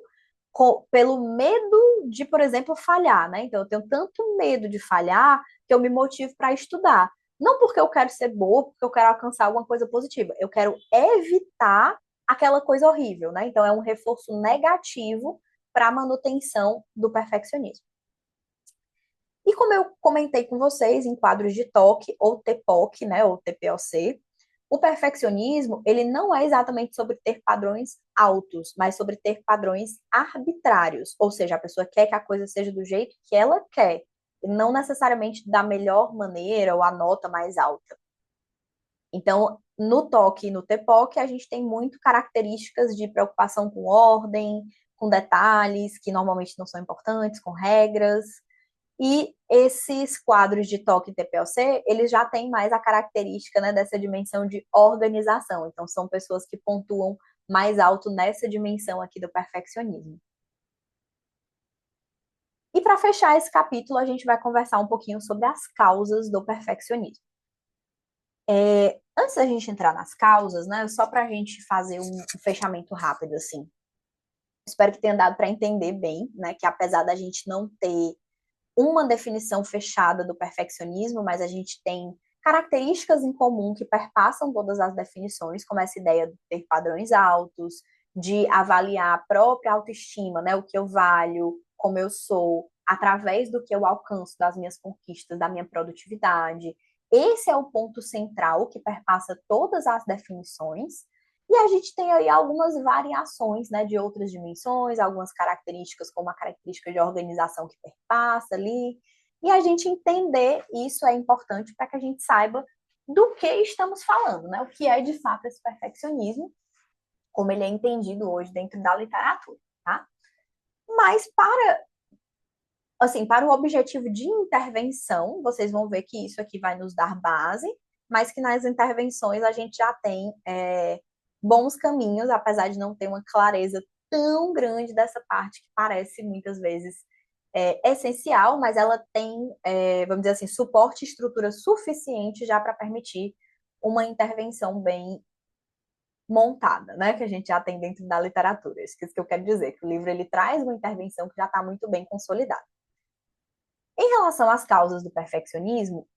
pelo medo de, por exemplo, falhar, né? Então, eu tenho tanto medo de falhar que eu me motivo para estudar. Não porque eu quero ser boa, porque eu quero alcançar alguma coisa positiva. Eu quero evitar aquela coisa horrível, né? Então, é um reforço negativo para a manutenção do perfeccionismo. E como eu comentei com vocês em quadros de toque, ou TPOC, né, ou TPOC, o perfeccionismo, ele não é exatamente sobre ter padrões altos, mas sobre ter padrões arbitrários. Ou seja, a pessoa quer que a coisa seja do jeito que ela quer, e não necessariamente da melhor maneira ou a nota mais alta. Então, no toque e no TPOC, a gente tem muito características de preocupação com ordem, com detalhes que normalmente não são importantes, com regras. E esses quadros de toque TPOC, eles já têm mais a característica, né, dessa dimensão de organização. Então, são pessoas que pontuam mais alto nessa dimensão aqui do perfeccionismo. E para fechar esse capítulo, a gente vai conversar um pouquinho sobre as causas do perfeccionismo. Antes da gente entrar nas causas, né, só para a gente fazer um fechamento rápido, assim. Espero que tenha dado para entender bem, né, que apesar da gente não ter uma definição fechada do perfeccionismo, mas a gente tem características em comum que perpassam todas as definições, como essa ideia de ter padrões altos, de avaliar a própria autoestima, né, o que eu valho, como eu sou, através do que eu alcanço, das minhas conquistas, da minha produtividade. Esse é o ponto central que perpassa todas as definições. E a gente tem aí algumas variações, né, de outras dimensões, algumas características, como a característica de organização que perpassa ali. E a gente entender isso é importante para que a gente saiba do que estamos falando, né? O que é de fato esse perfeccionismo, como ele é entendido hoje dentro da literatura, tá? Mas para o objetivo de intervenção, vocês vão ver que isso aqui vai nos dar base, mas que nas intervenções a gente já tem bons caminhos, apesar de não ter uma clareza tão grande dessa parte que parece muitas vezes essencial, mas ela tem, vamos dizer assim, suporte e estrutura suficiente já para permitir uma intervenção bem montada, né, que a gente já tem dentro da literatura. Isso que eu quero dizer, que o livro ele traz uma intervenção que já está muito bem consolidada. Em relação às causas do perfeccionismo,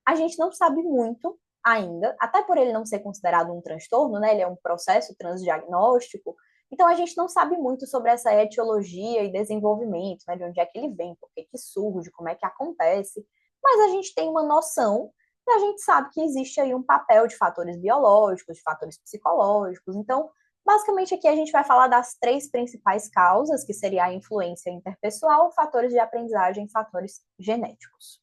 a gente não sabe muito ainda, até por ele não ser considerado um transtorno, né? Ele é um processo transdiagnóstico, então a gente não sabe muito sobre essa etiologia e desenvolvimento, né? De onde é que ele vem, por que que surge, como é que acontece, mas a gente tem uma noção e a gente sabe que existe aí um papel de fatores biológicos, de fatores psicológicos, então basicamente, aqui a gente vai falar das três principais causas, que seria a influência interpessoal, fatores de aprendizagem e fatores genéticos.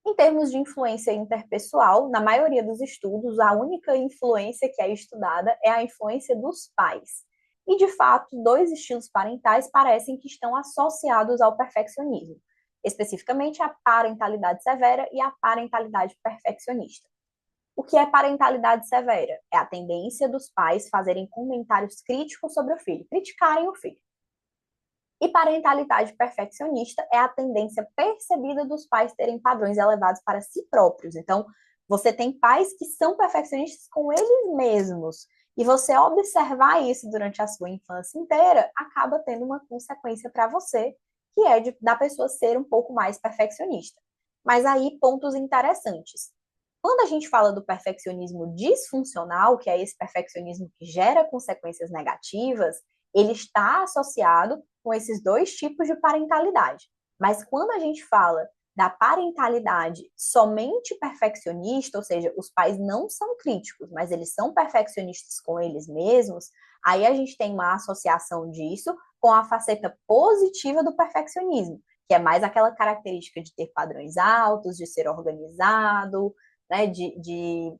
Em termos de influência interpessoal, na maioria dos estudos, a única influência que é estudada é a influência dos pais. E, de fato, dois estilos parentais parecem que estão associados ao perfeccionismo, especificamente a parentalidade severa e a parentalidade perfeccionista. O que é parentalidade severa? É a tendência dos pais fazerem comentários críticos sobre o filho, criticarem o filho. E parentalidade perfeccionista é a tendência percebida dos pais terem padrões elevados para si próprios. Então, você tem pais que são perfeccionistas com eles mesmos. E você observar isso durante a sua infância inteira acaba tendo uma consequência para você, que é da pessoa ser um pouco mais perfeccionista. Mas aí, pontos interessantes. Quando a gente fala do perfeccionismo disfuncional, que é esse perfeccionismo que gera consequências negativas, ele está associado com esses dois tipos de parentalidade. Mas quando a gente fala da parentalidade somente perfeccionista, ou seja, os pais não são críticos, mas eles são perfeccionistas com eles mesmos, aí a gente tem uma associação disso com a faceta positiva do perfeccionismo, que é mais aquela característica de ter padrões altos, de ser organizado, né, de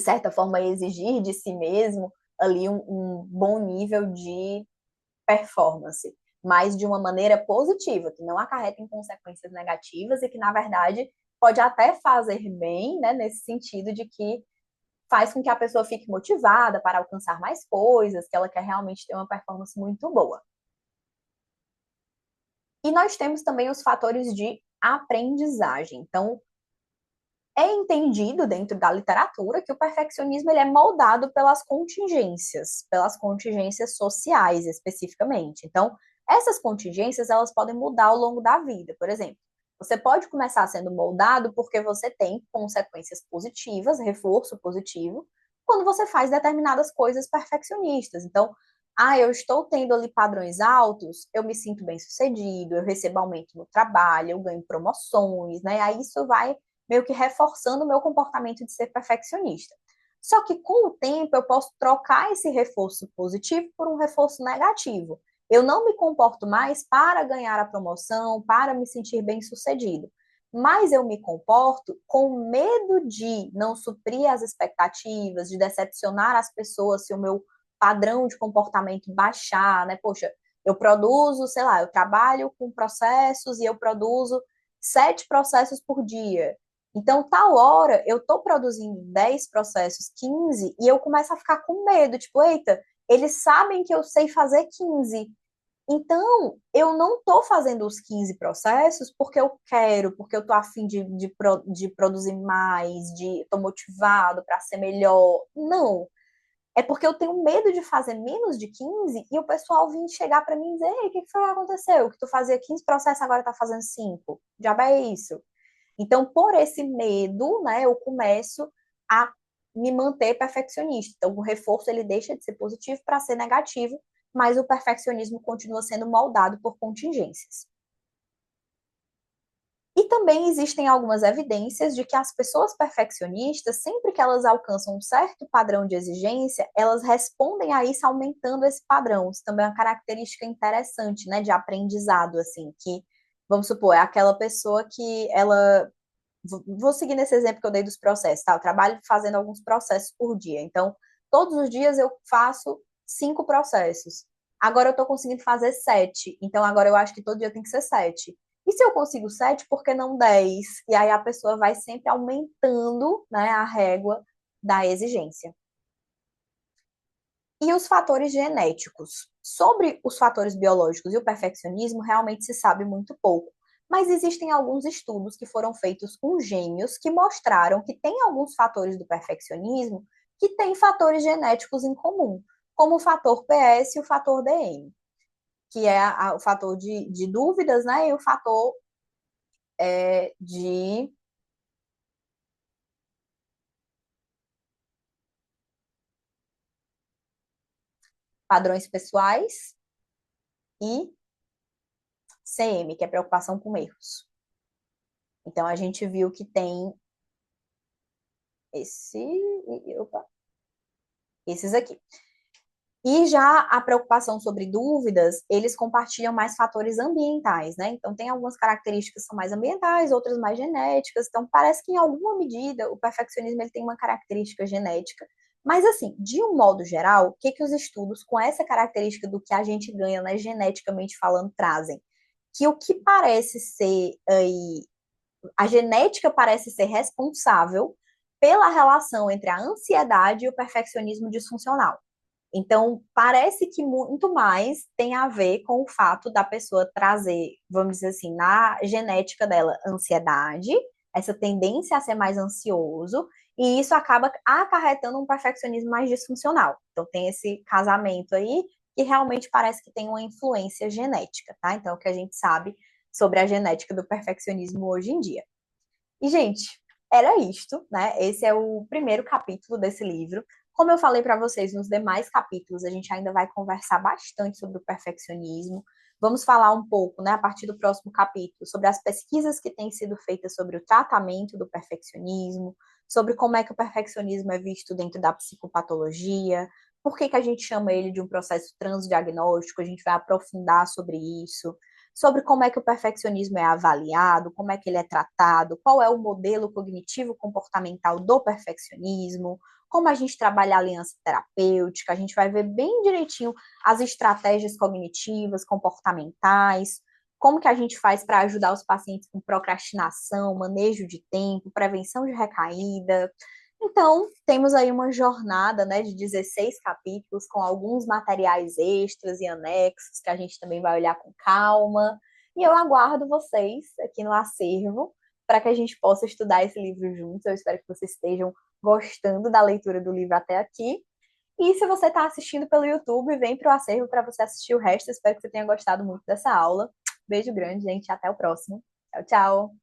certa forma, exigir de si mesmo ali um bom nível de performance, mas de uma maneira positiva, que não acarreta em consequências negativas e que, na verdade, pode até fazer bem, né, nesse sentido de que faz com que a pessoa fique motivada para alcançar mais coisas, que ela quer realmente ter uma performance muito boa. E nós temos também os fatores de aprendizagem. Então, é entendido dentro da literatura que o perfeccionismo ele é moldado pelas contingências sociais especificamente. Então, essas contingências elas podem mudar ao longo da vida. Por exemplo, Você pode começar sendo moldado porque você tem consequências positivas, reforço positivo, quando você faz determinadas coisas perfeccionistas. Então, eu estou tendo ali padrões altos, eu me sinto bem sucedido, eu recebo aumento no trabalho, eu ganho promoções, né? Aí isso vai meio que reforçando o meu comportamento de ser perfeccionista. Só que com o tempo eu posso trocar esse reforço positivo por um reforço negativo. Eu não me comporto mais para ganhar a promoção, para me sentir bem-sucedido, mas eu me comporto com medo de não suprir as expectativas, de decepcionar as pessoas se o meu padrão de comportamento baixar, né? Poxa, eu produzo, sei lá, eu trabalho com processos e eu produzo 7 processos por dia. Então, tal hora, eu estou produzindo 10 processos, 15, e eu começo a ficar com medo, tipo, eita, eles sabem que eu sei fazer 15. Então, eu não estou fazendo os 15 processos porque eu quero, porque eu estou afim de produzir mais, de estou motivado para ser melhor. Não. É porque eu tenho medo de fazer menos de 15 e o pessoal vir chegar para mim e dizer: Ei, o que foi que aconteceu? Que tu fazia 15 processos, agora tá fazendo 5. Já é isso. Então, por esse medo, né, eu começo a me manter perfeccionista. Então, o reforço ele deixa de ser positivo para ser negativo, mas o perfeccionismo continua sendo moldado por contingências. E também existem algumas evidências de que as pessoas perfeccionistas, sempre que elas alcançam um certo padrão de exigência, elas respondem a isso aumentando esse padrão. Isso também é uma característica interessante, né, de aprendizado, assim, que, vamos supor, é aquela pessoa que ela vou seguir nesse exemplo que eu dei dos processos, tá? Eu trabalho fazendo alguns processos por dia. Então, todos os dias eu faço 5 processos. Agora eu tô conseguindo fazer 7. Então, agora eu acho que todo dia tem que ser 7. E se eu consigo 7, por que não 10? E aí a pessoa vai sempre aumentando, né, a régua da exigência. E os fatores genéticos. Sobre os fatores biológicos e o perfeccionismo, realmente se sabe muito pouco. Mas existem alguns estudos que foram feitos com gêmeos que mostraram que tem alguns fatores do perfeccionismo que têm fatores genéticos em comum, como o fator PS e o fator DM, que é o fator de dúvidas, né? E o fator de padrões pessoais e CM, que é preocupação com erros. Então, a gente viu que tem esse. Opa, esses aqui. E já a preocupação sobre dúvidas, eles compartilham mais fatores ambientais, né? Então, tem algumas características que são mais ambientais, outras mais genéticas. Então, parece que em alguma medida o perfeccionismo ele tem uma característica genética. Mas, assim, de um modo geral, o que, que os estudos com essa característica do que a gente ganha, né, geneticamente falando, trazem? Que o que parece ser aí, a genética parece ser responsável pela relação entre a ansiedade e o perfeccionismo disfuncional. Então, parece que muito mais tem a ver com o fato da pessoa trazer, vamos dizer assim, na genética dela, ansiedade, essa tendência a ser mais ansioso, e isso acaba acarretando um perfeccionismo mais disfuncional. Então, tem esse casamento aí que realmente parece que tem uma influência genética, tá? Então, é o que a gente sabe sobre a genética do perfeccionismo hoje em dia. E, gente, era isto, né? Esse é o primeiro capítulo desse livro. Como eu falei para vocês, nos demais capítulos a gente ainda vai conversar bastante sobre o perfeccionismo. Vamos falar um pouco, né, a partir do próximo capítulo, sobre as pesquisas que têm sido feitas sobre o tratamento do perfeccionismo, sobre como é que o perfeccionismo é visto dentro da psicopatologia, por que que a gente chama ele de um processo transdiagnóstico, a gente vai aprofundar sobre isso, sobre como é que o perfeccionismo é avaliado, como é que ele é tratado, qual é o modelo cognitivo comportamental do perfeccionismo, como a gente trabalha a aliança terapêutica, a gente vai ver bem direitinho as estratégias cognitivas, comportamentais, como que a gente faz para ajudar os pacientes com procrastinação, manejo de tempo, prevenção de recaída. Então, temos aí uma jornada, né, de 16 capítulos com alguns materiais extras e anexos que a gente também vai olhar com calma. E eu aguardo vocês aqui no acervo para que a gente possa estudar esse livro juntos. Eu espero que vocês estejam gostando da leitura do livro até aqui. E se você está assistindo pelo YouTube, vem para o acervo para você assistir o resto. Eu espero que você tenha gostado muito dessa aula. Beijo grande, gente. Até o próximo. Tchau, tchau.